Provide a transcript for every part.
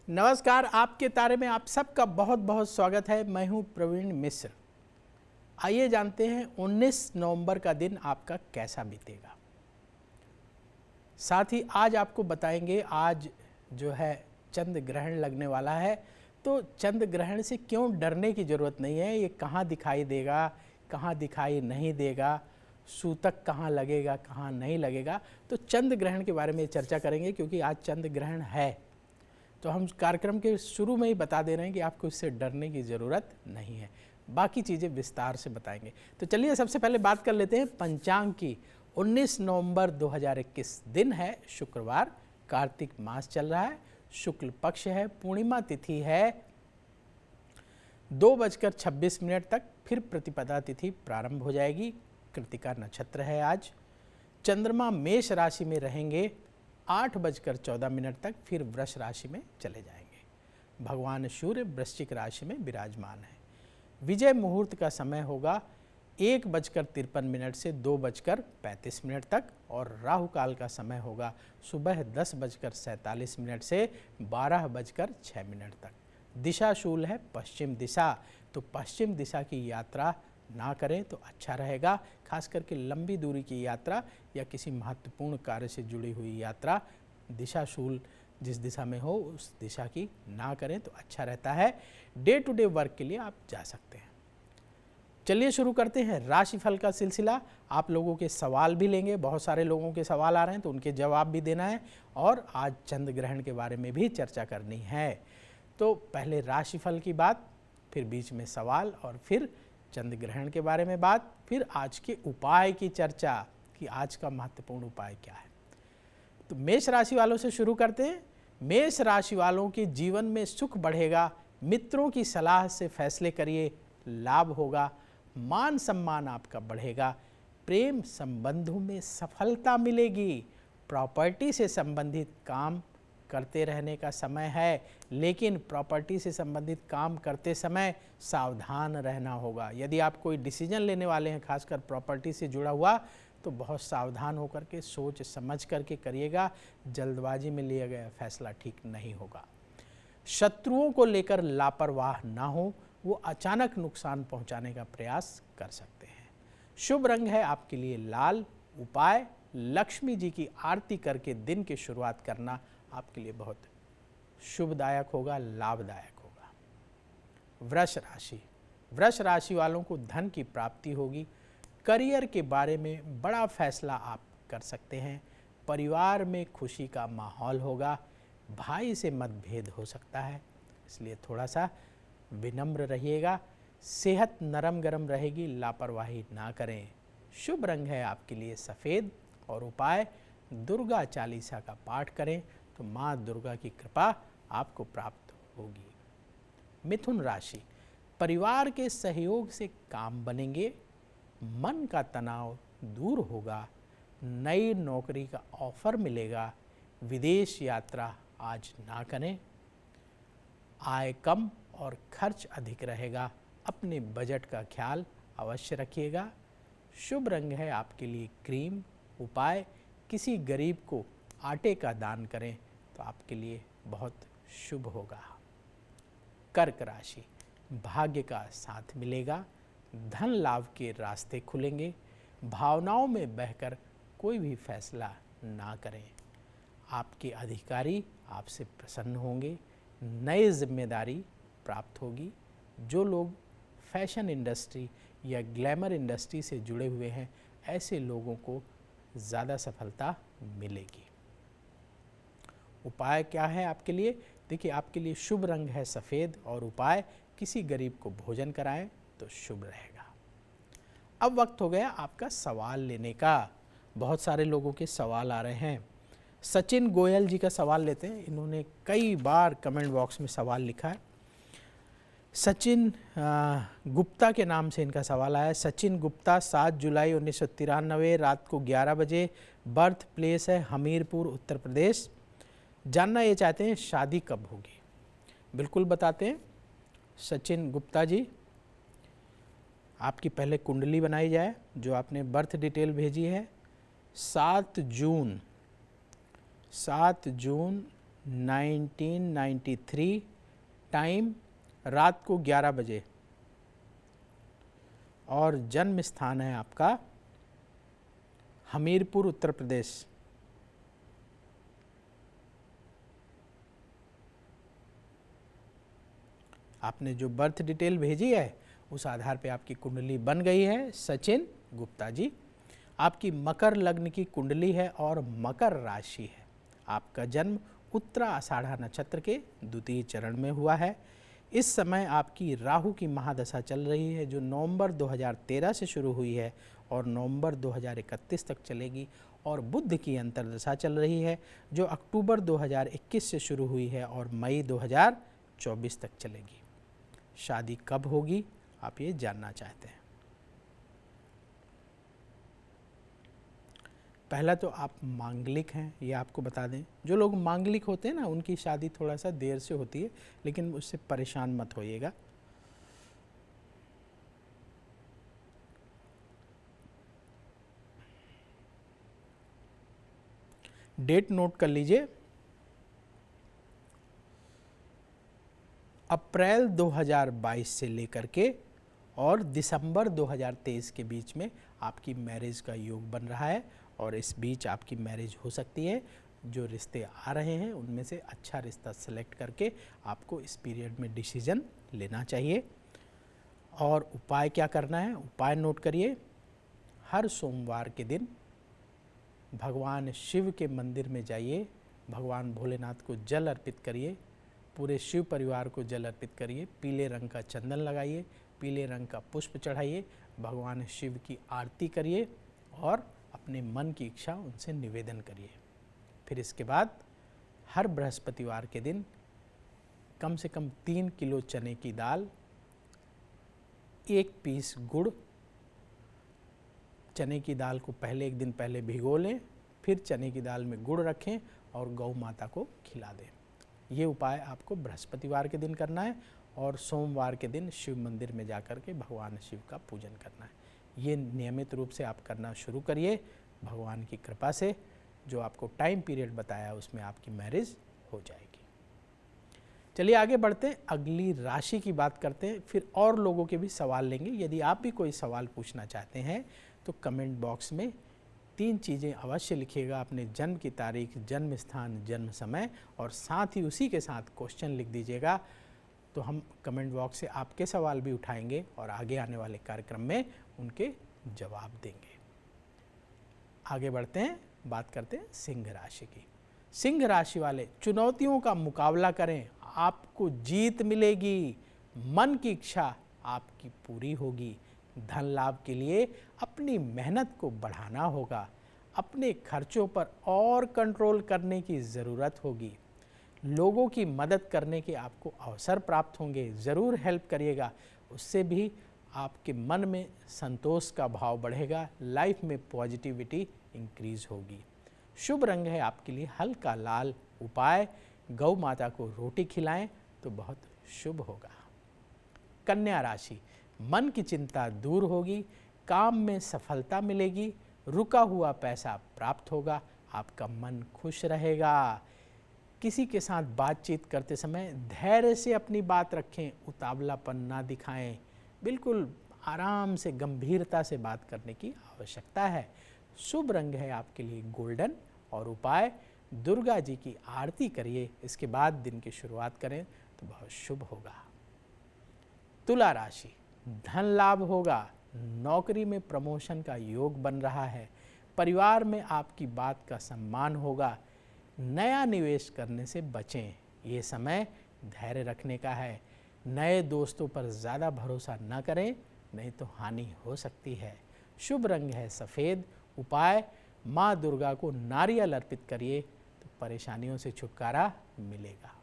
नमस्कार, आपके तारे में आप सबका बहुत बहुत स्वागत है। मैं हूं प्रवीण मिश्र। आइए जानते हैं 19 नवंबर का दिन आपका कैसा बीतेगा। साथ ही आज आपको बताएंगे आज जो है चंद्र ग्रहण लगने वाला है। तो चंद्र ग्रहण से क्यों डरने की ज़रूरत नहीं है। ये कहाँ दिखाई देगा, कहाँ दिखाई नहीं देगा, सूतक कहाँ लगेगा, कहाँ नहीं लगेगा। तो चंद्र ग्रहण के बारे में चर्चा करेंगे क्योंकि आज चंद्र ग्रहण है। तो हम कार्यक्रम के शुरू में ही बता दे रहे हैं कि आपको इससे डरने की ज़रूरत नहीं है। बाकी चीज़ें विस्तार से बताएंगे। तो चलिए सबसे पहले बात कर लेते हैं पंचांग की। 19 नवंबर 2021 दिन है शुक्रवार, कार्तिक मास चल रहा है, शुक्ल पक्ष है, पूर्णिमा तिथि है 2:26 तक, फिर प्रतिपदा तिथि प्रारंभ हो जाएगी। कृतिका नक्षत्र है आज। चंद्रमा मेष राशि में रहेंगे 8:14 तक, फिर वृष राशि में चले जाएंगे। भगवान सूर्य वृश्चिक राशि में विराजमान है। विजय मुहूर्त का समय होगा 1:53 से 2:35 तक और राहु काल का समय होगा सुबह 10:47 से 12:06 तक। दिशा शूल है पश्चिम दिशा, तो पश्चिम दिशा की यात्रा ना करें तो अच्छा रहेगा। खास करके लंबी दूरी की यात्रा या किसी महत्वपूर्ण कार्य से जुड़ी हुई यात्रा दिशा शूल जिस दिशा में हो उस दिशा की ना करें तो अच्छा रहता है। डे टू डे वर्क के लिए आप जा सकते हैं। चलिए शुरू करते हैं राशिफल का सिलसिला। आप लोगों के सवाल भी लेंगे, बहुत सारे लोगों के सवाल आ रहे हैं तो उनके जवाब भी देना है और आज चंद्र ग्रहण के बारे में भी चर्चा करनी है। तो पहले राशिफल की बात, फिर बीच में सवाल और फिर चंद्र ग्रहण के बारे में बात, फिर आज के उपाय की चर्चा कि आज का महत्वपूर्ण उपाय क्या है। तो मेष राशि वालों से शुरू करते हैं। मेष राशि वालों के जीवन में सुख बढ़ेगा, मित्रों की सलाह से फैसले करिए, लाभ होगा, मान सम्मान आपका बढ़ेगा, प्रेम संबंधों में सफलता मिलेगी, प्रॉपर्टी से संबंधित काम करते रहने का समय है, लेकिन प्रॉपर्टी से संबंधित काम करते समय सावधान रहना होगा। यदि आप कोई डिसीजन लेने वाले हैं खासकर प्रॉपर्टी से जुड़ा हुआ, तो बहुत सावधान होकर के सोच समझ करके करिएगा। जल्दबाजी में लिया गया फैसला ठीक नहीं होगा। शत्रुओं को लेकर लापरवाह ना हो, वो अचानक नुकसान पहुंचाने का प्रयास कर सकते हैं। शुभ रंग है आपके लिए लाल। उपाय, लक्ष्मी जी की आरती करके दिन की शुरुआत करना आपके लिए बहुत शुभदायक होगा, लाभदायक होगा। वृष राशि, वृष राशि वालों को धन की प्राप्ति होगी। करियर के बारे में बड़ा फैसला आप कर सकते हैं। परिवार में खुशी का माहौल होगा। भाई से मतभेद हो सकता है, इसलिए थोड़ा सा विनम्र रहिएगा। सेहत नरम गरम रहेगी, लापरवाही ना करें। शुभ रंग है आपके लिए सफ़ेद और उपाय, दुर्गा चालीसा का पाठ करें तो माँ दुर्गा की कृपा आपको प्राप्त होगी। मिथुन राशि, परिवार के सहयोग से काम बनेंगे, मन का तनाव दूर होगा, नई नौकरी का ऑफर मिलेगा, विदेश यात्रा आज ना करें। आय कम और खर्च अधिक रहेगा, अपने बजट का ख्याल अवश्य रखिएगा। शुभ रंग है आपके लिए क्रीम। उपाय, किसी गरीब को आटे का दान करें तो आपके लिए बहुत शुभ होगा। कर्क राशि, भाग्य का साथ मिलेगा, धन लाभ के रास्ते खुलेंगे, भावनाओं में बहकर कोई भी फैसला ना करें। आपके अधिकारी आपसे प्रसन्न होंगे, नई जिम्मेदारी प्राप्त होगी। जो लोग फैशन इंडस्ट्री या ग्लैमर इंडस्ट्री से जुड़े हुए हैं, ऐसे लोगों को ज़्यादा सफलता मिलेगी। उपाय क्या है आपके लिए? देखिए, आपके लिए शुभ रंग है सफ़ेद और उपाय, किसी गरीब को भोजन कराएं तो शुभ रहेगा। अब वक्त हो गया आपका सवाल लेने का। बहुत सारे लोगों के सवाल आ रहे हैं। सचिन गोयल जी का सवाल लेते हैं। इन्होंने कई बार कमेंट बॉक्स में सवाल लिखा है। सचिन गुप्ता के नाम से इनका सवाल आया है। सचिन गुप्ता, 7 जुलाई 1993 रात को 11 बजे, बर्थ प्लेस है हमीरपुर उत्तर प्रदेश। जानना ये चाहते हैं शादी कब होगी। बिल्कुल बताते हैं सचिन गुप्ता जी। आपकी पहले कुंडली बनाई जाए, जो आपने बर्थ डिटेल भेजी है। 7 जून 1993, टाइम रात को 11 बजे, और जन्म स्थान है आपका हमीरपुर, उत्तर प्रदेश। आपने जो बर्थ डिटेल भेजी है उस आधार पे आपकी कुंडली बन गई है सचिन गुप्ता जी। आपकी मकर लग्न की कुंडली है और मकर राशि है। आपका जन्म उत्तरा आषाढ़ा नक्षत्र के द्वितीय चरण में हुआ है। इस समय आपकी राहु की महादशा चल रही है जो नवंबर 2013 से शुरू हुई है और नवंबर 2031 तक चलेगी, और बुध की अंतर्दशा चल रही है जो अक्टूबर 2021 से शुरू हुई है और मई 2024 तक चलेगी। शादी कब होगी आप ये जानना चाहते हैं। पहला तो आप मांगलिक हैं, ये आपको बता दें। जो लोग मांगलिक होते हैं ना उनकी शादी थोड़ा सा देर से होती है, लेकिन उससे परेशान मत होइएगा। डेट नोट कर लीजिए, अप्रैल 2022 से लेकर के और दिसंबर 2023 के बीच में आपकी मैरिज का योग बन रहा है, और इस बीच आपकी मैरिज हो सकती है। जो रिश्ते आ रहे हैं उनमें से अच्छा रिश्ता सेलेक्ट करके आपको इस पीरियड में डिसीजन लेना चाहिए। और उपाय क्या करना है, उपाय नोट करिए। हर सोमवार के दिन भगवान शिव के मंदिर में जाइए, भगवान भोलेनाथ को जल अर्पित करिए, पूरे शिव परिवार को जल अर्पित करिए, पीले रंग का चंदन लगाइए, पीले रंग का पुष्प चढ़ाइए, भगवान शिव की आरती करिए और अपने मन की इच्छा उनसे निवेदन करिए। फिर इसके बाद हर बृहस्पतिवार के दिन कम से कम 3 किलो चने की दाल, 1 पीस गुड़, चने की दाल को पहले एक दिन पहले भिगो लें, फिर चने की दाल में गुड़ रखें और गौ माता को खिला दें। ये उपाय आपको बृहस्पतिवार के दिन करना है और सोमवार के दिन शिव मंदिर में जाकर के भगवान शिव का पूजन करना है। ये नियमित रूप से आप करना शुरू करिए। भगवान की कृपा से जो आपको टाइम पीरियड बताया उसमें आपकी मैरिज हो जाएगी। चलिए आगे बढ़ते हैं, अगली राशि की बात करते हैं, फिर और लोगों के भी सवाल लेंगे। यदि आप भी कोई सवाल पूछना चाहते हैं तो कमेंट बॉक्स में 3 चीज़ें अवश्य लिखिएगा, अपने जन्म की तारीख, जन्म स्थान, जन्म समय, और साथ ही उसी के साथ क्वेश्चन लिख दीजिएगा। तो हम कमेंट बॉक्स से आपके सवाल भी उठाएंगे और आगे आने वाले कार्यक्रम में उनके जवाब देंगे। आगे बढ़ते हैं, बात करते हैं सिंह राशि की। सिंह राशि वाले चुनौतियों का मुकाबला करें, आपको जीत मिलेगी, मन की इच्छा आपकी पूरी होगी। धन लाभ के लिए अपनी मेहनत को बढ़ाना होगा, अपने खर्चों पर और कंट्रोल करने की ज़रूरत होगी। लोगों की मदद करने के आपको अवसर प्राप्त होंगे, ज़रूर हेल्प करिएगा, उससे भी आपके मन में संतोष का भाव बढ़ेगा, लाइफ में पॉजिटिविटी इंक्रीज होगी। शुभ रंग है आपके लिए हल्का लाल। उपाय, गौ माता को रोटी खिलाएं तो बहुत शुभ होगा। कन्या राशि, मन की चिंता दूर होगी, काम में सफलता मिलेगी, रुका हुआ पैसा प्राप्त होगा, आपका मन खुश रहेगा। किसी के साथ बातचीत करते समय धैर्य से अपनी बात रखें, उतावलापन ना दिखाएं, बिल्कुल आराम से गंभीरता से बात करने की आवश्यकता है। शुभ रंग है आपके लिए गोल्डन, और उपाय, दुर्गा जी की आरती करिए, इसके बाद दिन की शुरुआत करें तो बहुत शुभ होगा। तुला राशि, धन लाभ होगा, नौकरी में प्रमोशन का योग बन रहा है, परिवार में आपकी बात का सम्मान होगा। नया निवेश करने से बचें, ये समय धैर्य रखने का है। नए दोस्तों पर ज़्यादा भरोसा न करें, नहीं तो हानि हो सकती है। शुभ रंग है सफ़ेद। उपाय, माँ दुर्गा को नारियल अर्पित करिए तो परेशानियों से छुटकारा मिलेगा।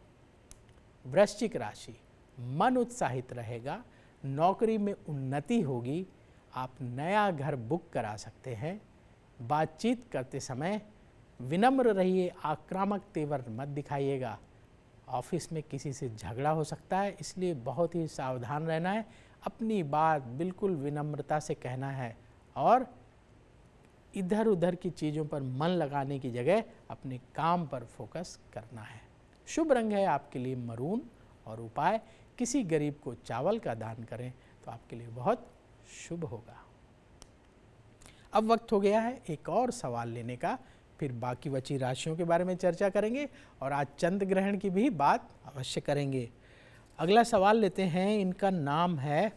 वृश्चिक राशि, मन उत्साहित रहेगा, नौकरी में उन्नति होगी, आप नया घर बुक करा सकते हैं। बातचीत करते समय विनम्र रहिए, आक्रामक तेवर मत दिखाइएगा। ऑफिस में किसी से झगड़ा हो सकता है, इसलिए बहुत ही सावधान रहना है। अपनी बात बिल्कुल विनम्रता से कहना है और इधर उधर की चीज़ों पर मन लगाने की जगह अपने काम पर फोकस करना है। शुभ रंग है आपके लिए मरून और उपाय किसी गरीब को चावल का दान करें तो आपके लिए बहुत शुभ होगा। अब वक्त हो गया है एक और सवाल लेने का, फिर बाकी बची राशियों के बारे में चर्चा करेंगे और आज चंद्र ग्रहण की भी बात अवश्य करेंगे। अगला सवाल लेते हैं, इनका नाम है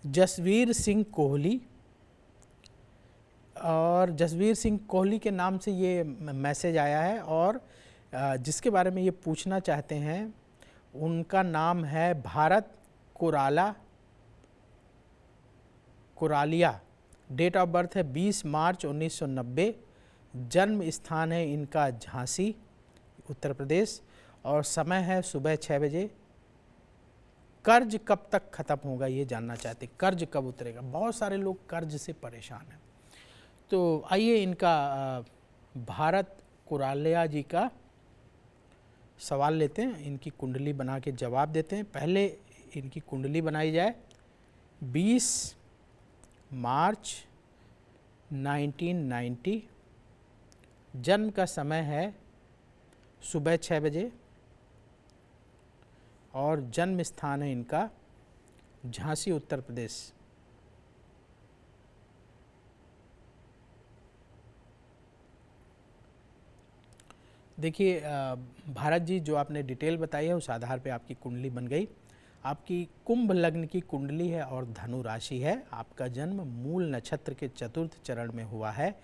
जसवीर सिंह कोहली, और जसवीर सिंह कोहली के नाम से ये मैसेज आया है और जिसके बारे में ये पूछना चाहते हैं उनका नाम है भारत कुरालिया। डेट ऑफ बर्थ है 20 मार्च 1990। जन्म स्थान है इनका झांसी उत्तर प्रदेश और समय है सुबह 6 बजे। कर्ज कब तक खत्म होगा ये जानना चाहते, कर्ज कब उतरेगा। बहुत सारे लोग कर्ज से परेशान हैं। तो आइए इनका भारत कुरालिया जी का सवाल लेते हैं, इनकी कुंडली बना के जवाब देते हैं। पहले इनकी कुंडली बनाई जाए। 20 मार्च 1990, जन्म का समय है सुबह 6 बजे और जन्म स्थान है इनका झांसी उत्तर प्रदेश। देखिए भारत जी, जो आपने डिटेल बताई है उस आधार पे आपकी कुंडली बन गई। आपकी कुंभ लग्न की कुंडली है और धनु राशि है। आपका जन्म मूल नक्षत्र के चतुर्थ चरण में हुआ है।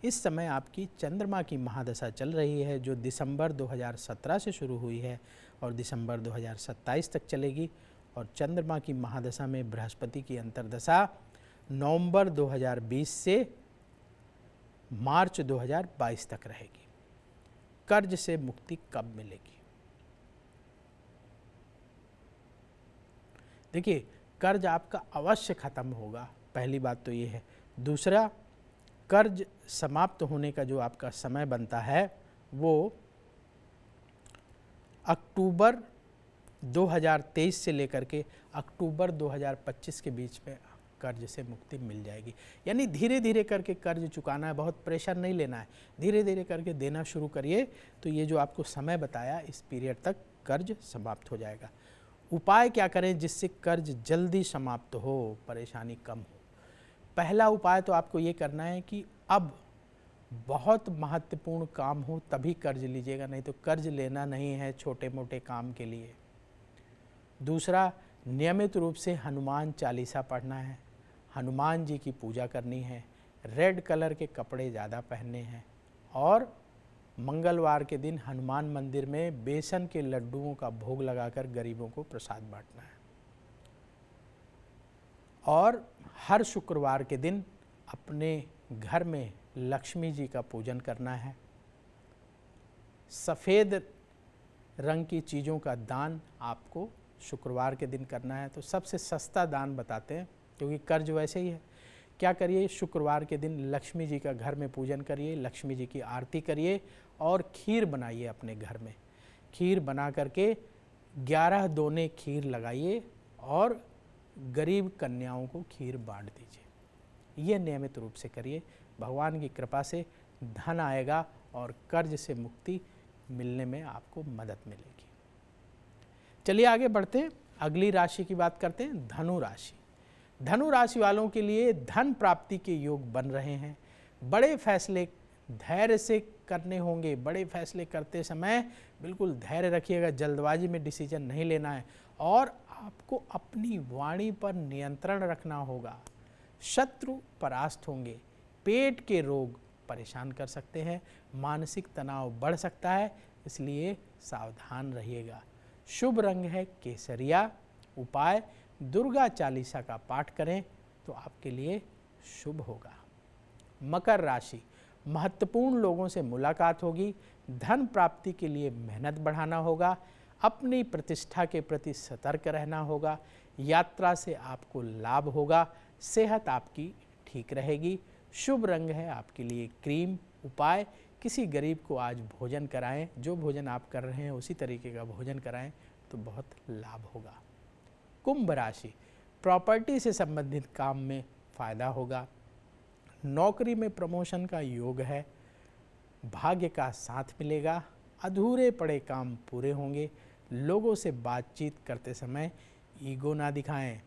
इस समय आपकी चंद्रमा की महादशा चल रही है जो दिसंबर 2017 से शुरू हुई है और दिसंबर 2027 तक चलेगी। और चंद्रमा की महादशा में बृहस्पति की अंतर्दशा नवंबर 2020 से मार्च 2022 तक रहेगी। कर्ज से मुक्ति कब मिलेगी? देखिए, कर्ज आपका अवश्य खत्म होगा, पहली बात तो ये है। दूसरा, कर्ज समाप्त होने का जो आपका समय बनता है वो अक्टूबर 2023 से लेकर के अक्टूबर 2025 के बीच में कर्ज से मुक्ति मिल जाएगी। यानी धीरे धीरे करके कर्ज चुकाना है, बहुत प्रेशर नहीं लेना है, धीरे धीरे करके देना शुरू करिए तो ये जो आपको समय बताया इस पीरियड तक कर्ज समाप्त हो जाएगा। उपाय क्या करें जिससे कर्ज जल्दी समाप्त हो, परेशानी कम हो? पहला उपाय तो आपको ये करना है कि अब बहुत महत्वपूर्ण काम हो तभी कर्ज लीजिएगा, नहीं तो कर्ज लेना नहीं है छोटे मोटे काम के लिए। दूसरा, नियमित रूप से हनुमान चालीसा पढ़ना है, हनुमान जी की पूजा करनी है, रेड कलर के कपड़े ज़्यादा पहनने हैं और मंगलवार के दिन हनुमान मंदिर में बेसन के लड्डुओं का भोग लगाकर गरीबों को प्रसाद बांटना है। और हर शुक्रवार के दिन अपने घर में लक्ष्मी जी का पूजन करना है। सफ़ेद रंग की चीज़ों का दान आपको शुक्रवार के दिन करना है। तो सबसे सस्ता दान बताते हैं क्योंकि कर्ज वैसे ही है। क्या करिए, शुक्रवार के दिन लक्ष्मी जी का घर में पूजन करिए, लक्ष्मी जी की आरती करिए और खीर बनाइए अपने घर में। खीर बना करके 11 दोने खीर लगाइए और गरीब कन्याओं को खीर बांट दीजिए। ये नियमित रूप से करिए, भगवान की कृपा से धन आएगा और कर्ज से मुक्ति मिलने में आपको मदद मिलेगी। चलिए आगे बढ़ते हैं, अगली राशि की बात करते हैं, धनु राशि। धनु राशि वालों के लिए धन प्राप्ति के योग बन रहे हैं। बड़े फैसले धैर्य से करने होंगे। बड़े फैसले करते समय बिल्कुल धैर्य रखिएगा, जल्दबाजी में डिसीजन नहीं लेना है और आपको अपनी वाणी पर नियंत्रण रखना होगा। शत्रु परास्त होंगे। पेट के रोग परेशान कर सकते हैं, मानसिक तनाव बढ़ सकता है, इसलिए सावधान रहिएगा। शुभ रंग है केसरिया। उपाय दुर्गा चालीसा का पाठ करें तो आपके लिए शुभ होगा। मकर राशि, महत्वपूर्ण लोगों से मुलाकात होगी। धन प्राप्ति के लिए मेहनत बढ़ाना होगा। अपनी प्रतिष्ठा के प्रति सतर्क रहना होगा। यात्रा से आपको लाभ होगा। सेहत आपकी ठीक रहेगी। शुभ रंग है आपके लिए क्रीम। उपाय किसी गरीब को आज भोजन कराएं, जो भोजन आप कर रहे हैं उसी तरीके का भोजन कराएं तो बहुत लाभ होगा। कुंभ राशि, प्रॉपर्टी से संबंधित काम में फायदा होगा। नौकरी में प्रमोशन का योग है, भाग्य का साथ मिलेगा, अधूरे पड़े काम पूरे होंगे, लोगों से बातचीत करते समय ईगो ना दिखाएं।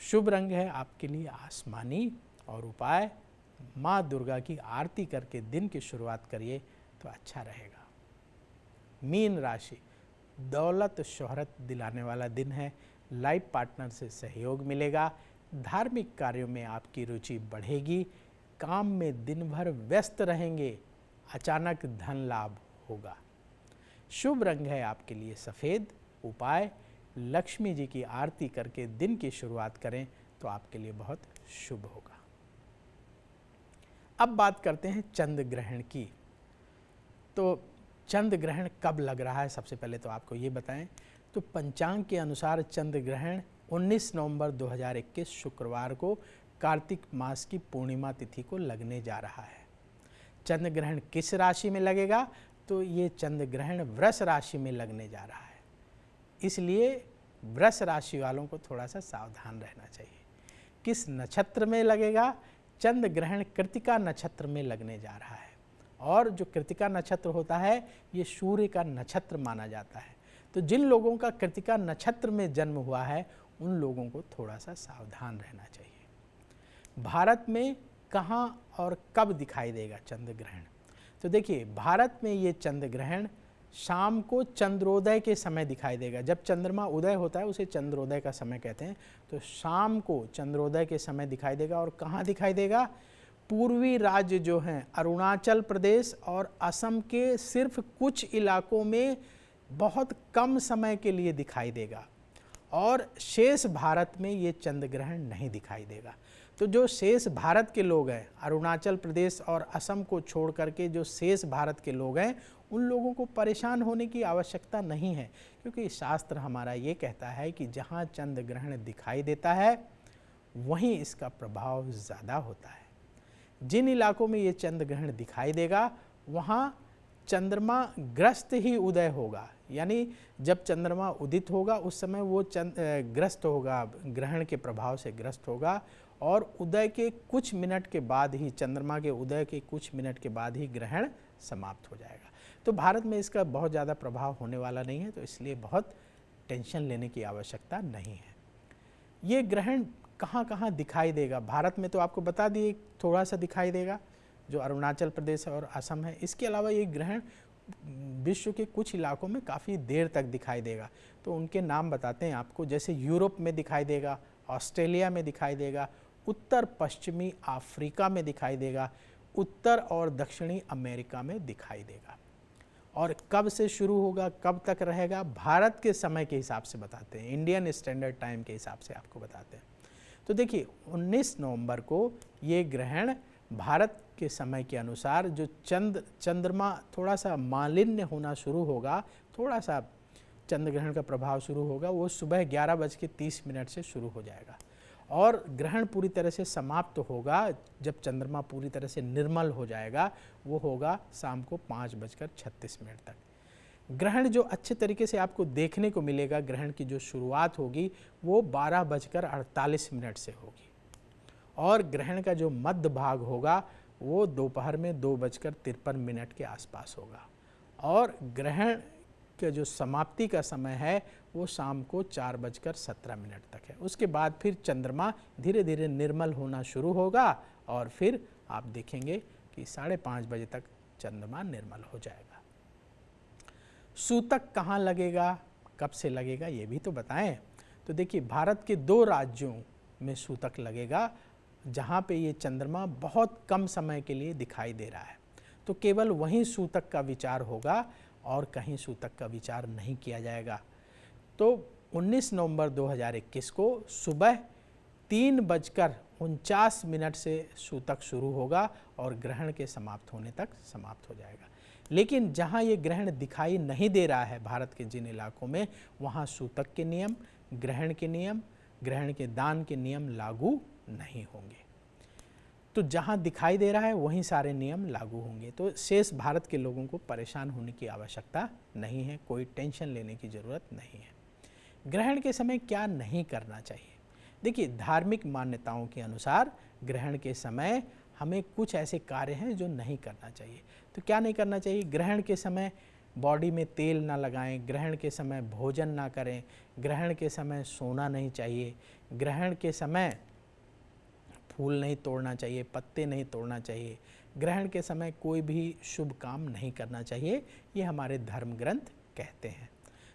शुभ रंग है आपके लिए आसमानी और उपाय माँ दुर्गा की आरती करके दिन की शुरुआत करिए तो अच्छा रहेगा। मीन राशि, दौलत शोहरत दिलाने वाला दिन है, लाइफ पार्टनर से सहयोग मिलेगा, धार्मिक कार्यों में आपकी रुचि बढ़ेगी, काम में दिन भर व्यस्त रहेंगे, अचानक धन लाभ होगा। शुभ रंग है आपके लिए सफ़ेद, उपाय लक्ष्मी जी की आरती करके दिन की शुरुआत करें तो आपके लिए बहुत शुभ होगा। अब बात करते हैं चंद्र ग्रहण की। तो चंद्र ग्रहण कब लग रहा है, सबसे पहले तो आपको ये बताएं। तो पंचांग के अनुसार चंद्र ग्रहण 19 नवंबर 2021 शुक्रवार को कार्तिक मास की पूर्णिमा तिथि को लगने जा रहा है। चंद्र ग्रहण किस राशि में लगेगा, तो ये चंद्र ग्रहण वृष राशि में लगने जा रहा है, इसलिए वृष राशि वालों को थोड़ा सा सावधान रहना चाहिए। किस नक्षत्र में लगेगा, चंद्र ग्रहण कृतिका नक्षत्र में लगने जा रहा है, और जो कृतिका नक्षत्र होता है ये सूर्य का नक्षत्र माना जाता है। तो जिन लोगों का कृतिका नक्षत्र में जन्म हुआ है उन लोगों को थोड़ा सा सावधान रहना चाहिए। भारत में कहाँ और कब दिखाई देगा चंद्र ग्रहण, तो देखिए भारत में ये चंद्र ग्रहण शाम को चंद्रोदय के समय दिखाई देगा। जब चंद्रमा उदय होता है उसे चंद्रोदय का समय कहते हैं। तो शाम को चंद्रोदय के समय दिखाई देगा, और कहाँ दिखाई देगा, पूर्वी राज्य जो हैं अरुणाचल प्रदेश और असम के सिर्फ कुछ इलाकों में बहुत कम समय के लिए दिखाई देगा, और शेष भारत में ये चंद्र ग्रहण नहीं दिखाई देगा। तो जो शेष भारत के लोग हैं, अरुणाचल प्रदेश और असम को छोड़ करके जो शेष भारत के लोग हैं, उन लोगों को परेशान होने की आवश्यकता नहीं है, क्योंकि शास्त्र हमारा ये कहता है कि जहाँ चंद्र ग्रहण दिखाई देता है वहीं इसका प्रभाव ज़्यादा होता है। जिन इलाकों में ये चंद्र ग्रहण दिखाई देगा वहाँ चंद्रमा ग्रस्त ही उदय होगा, यानी जब चंद्रमा उदित होगा उस समय वो ग्रस्त होगा, ग्रहण के प्रभाव से ग्रस्त होगा, और उदय के कुछ मिनट के बाद ही, चंद्रमा के उदय के कुछ मिनट के बाद ही ग्रहण समाप्त हो जाएगा। तो भारत में इसका बहुत ज़्यादा प्रभाव होने वाला नहीं है, तो इसलिए बहुत टेंशन लेने की आवश्यकता नहीं है। ये ग्रहण कहाँ कहाँ दिखाई देगा, भारत में तो आपको बता दिए थोड़ा सा दिखाई देगा जो अरुणाचल प्रदेश और असम है। इसके अलावा ये ग्रहण विश्व के कुछ इलाकों में काफ़ी देर तक दिखाई देगा, तो उनके नाम बताते हैं आपको। जैसे यूरोप में दिखाई देगा, ऑस्ट्रेलिया में दिखाई देगा, उत्तर पश्चिमी अफ्रीका में दिखाई देगा, उत्तर और दक्षिणी अमेरिका में दिखाई देगा। और कब से शुरू होगा, कब तक रहेगा, भारत के समय के हिसाब से बताते हैं, इंडियन स्टैंडर्ड टाइम के हिसाब से आपको बताते हैं। तो देखिए 19 नवंबर को ये ग्रहण भारत के समय के अनुसार जो चंद्रमा थोड़ा सा मालिन्य होना शुरू होगा, थोड़ा सा चंद्र ग्रहण का प्रभाव शुरू होगा, वो सुबह 11:30 से शुरू हो जाएगा, और ग्रहण पूरी तरह से समाप्त होगा जब चंद्रमा पूरी तरह से निर्मल हो जाएगा, वो होगा शाम को 5:36 तक। ग्रहण जो अच्छे तरीके से आपको देखने को मिलेगा, ग्रहण की जो शुरुआत होगी वो 12:48 से होगी, और ग्रहण का जो मध्य भाग होगा वो दोपहर में 2:53 के आसपास होगा, और ग्रहण के जो समाप्ति का समय है वो शाम को 4:17 तक है। उसके बाद फिर चंद्रमा धीरे धीरे निर्मल होना शुरू होगा, और फिर आप देखेंगे कि 5:30 बजे तक चंद्रमा निर्मल हो जाएगा। सूतक कहाँ लगेगा, कब से लगेगा, ये भी तो बताएं। तो देखिए भारत के 2 राज्यों में सूतक लगेगा जहाँ पे ये चंद्रमा बहुत कम समय के लिए दिखाई दे रहा है, तो केवल वहीं सूतक का विचार होगा और कहीं सूतक का विचार नहीं किया जाएगा। तो 19 नवंबर 2021 को सुबह 3:49 से सूतक शुरू होगा और ग्रहण के समाप्त होने तक समाप्त हो जाएगा। लेकिन जहां ये ग्रहण दिखाई नहीं दे रहा है भारत के जिन इलाकों में, वहां सूतक के नियम, ग्रहण के नियम, ग्रहण के दान के नियम लागू नहीं होंगे। तो जहां दिखाई दे रहा है वहीं सारे नियम लागू होंगे। तो शेष भारत के लोगों को परेशान होने की आवश्यकता नहीं है, कोई टेंशन लेने की ज़रूरत नहीं है। ग्रहण के समय क्या नहीं करना चाहिए? देखिए धार्मिक मान्यताओं के अनुसार ग्रहण के समय हमें कुछ ऐसे कार्य हैं जो नहीं करना चाहिए। तो क्या नहीं करना चाहिए? ग्रहण के समय बॉडी में तेल ना लगाएं, ग्रहण के समय भोजन ना करें, ग्रहण के समय सोना नहीं चाहिए, ग्रहण के समय फूल नहीं तोड़ना चाहिए, पत्ते नहीं तोड़ना चाहिए, ग्रहण के समय कोई भी शुभ काम नहीं करना चाहिए, ये हमारे धर्म ग्रंथ कहते हैं।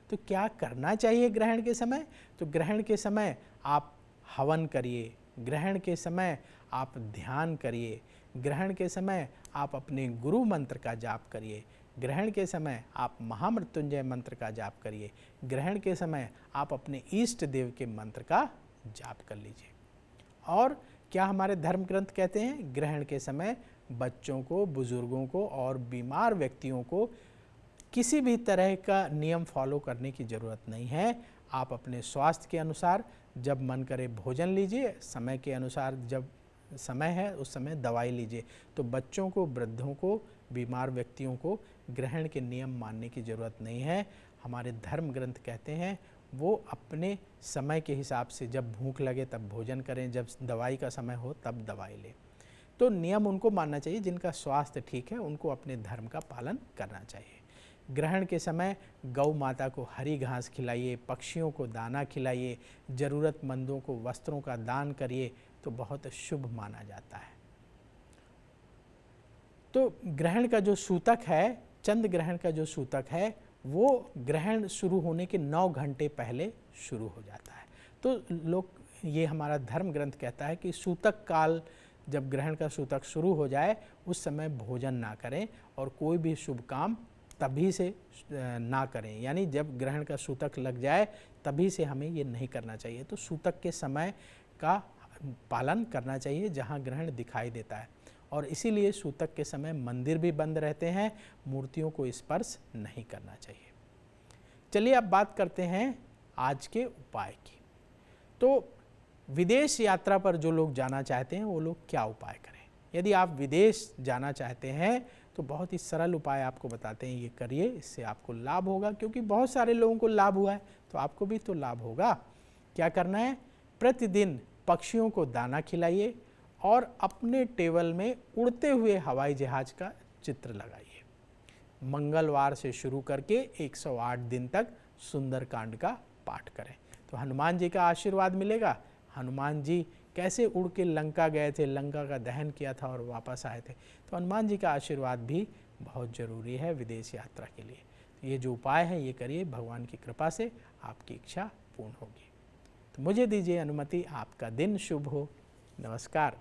तो क्या करना चाहिए ग्रहण के समय? तो ग्रहण के समय आप हवन करिए, ग्रहण के समय आप ध्यान करिए, ग्रहण के समय आप अपने गुरु मंत्र का जाप करिए, ग्रहण के समय आप महामृत्युंजय मंत्र का जाप करिए, ग्रहण के समय आप अपने इष्ट देव के मंत्र का जाप कर लीजिए। और क्या हमारे धर्म ग्रंथ कहते हैं? ग्रहण के समय बच्चों को, बुजुर्गों को और बीमार व्यक्तियों को किसी भी तरह का नियम फॉलो करने की ज़रूरत नहीं है। आप अपने स्वास्थ्य के अनुसार जब मन करे भोजन लीजिए, समय के अनुसार जब समय है उस समय दवाई लीजिए। तो बच्चों को, वृद्धों को, बीमार व्यक्तियों को ग्रहण के नियम मानने की ज़रूरत नहीं है। हमारे धर्म ग्रंथ कहते हैं वो अपने समय के हिसाब से जब भूख लगे तब भोजन करें, जब दवाई का समय हो तब दवाई लें। तो नियम उनको मानना चाहिए जिनका स्वास्थ्य ठीक है, उनको अपने धर्म का पालन करना चाहिए। ग्रहण के समय गौ माता को हरी घास खिलाइए, पक्षियों को दाना खिलाइए, ज़रूरतमंदों को वस्त्रों का दान करिए, तो बहुत शुभ माना जाता है। तो ग्रहण का जो सूतक है, चंद्र ग्रहण का जो सूतक है, वो ग्रहण शुरू होने के 9 घंटे पहले शुरू हो जाता है। तो लोग, ये हमारा धर्म ग्रंथ कहता है कि सूतक काल, जब ग्रहण का सूतक शुरू हो जाए उस समय भोजन ना करें और कोई भी शुभ काम तभी से ना करें, यानी जब ग्रहण का सूतक लग जाए तभी से हमें ये नहीं करना चाहिए। तो सूतक के समय का पालन करना चाहिए जहाँ ग्रहण दिखाई देता है, और इसीलिए सूतक के समय मंदिर भी बंद रहते हैं, मूर्तियों को स्पर्श नहीं करना चाहिए। चलिए अब बात करते हैं आज के उपाय की। तो विदेश यात्रा पर जो लोग जाना चाहते हैं वो लोग क्या उपाय करें? यदि आप विदेश जाना चाहते हैं तो बहुत ही सरल उपाय आपको बताते हैं, ये करिए, इससे आपको लाभ होगा, क्योंकि बहुत सारे लोगों को लाभ हुआ है तो आपको भी तो लाभ होगा। क्या करना है? प्रतिदिन पक्षियों को दाना खिलाइए और अपने टेबल में उड़ते हुए हवाई जहाज का चित्र लगाइए। मंगलवार से शुरू करके 108 दिन तक सुंदरकांड का पाठ करें तो हनुमान जी का आशीर्वाद मिलेगा। हनुमान जी कैसे उड़ के लंका गए थे, लंका का दहन किया था और वापस आए थे, तो हनुमान जी का आशीर्वाद भी बहुत ज़रूरी है विदेश यात्रा के लिए। तो ये जो उपाय है ये करिए, भगवान की कृपा से आपकी इच्छा पूर्ण होगी। तो मुझे दीजिए अनुमति, आपका दिन शुभ हो। नमस्कार।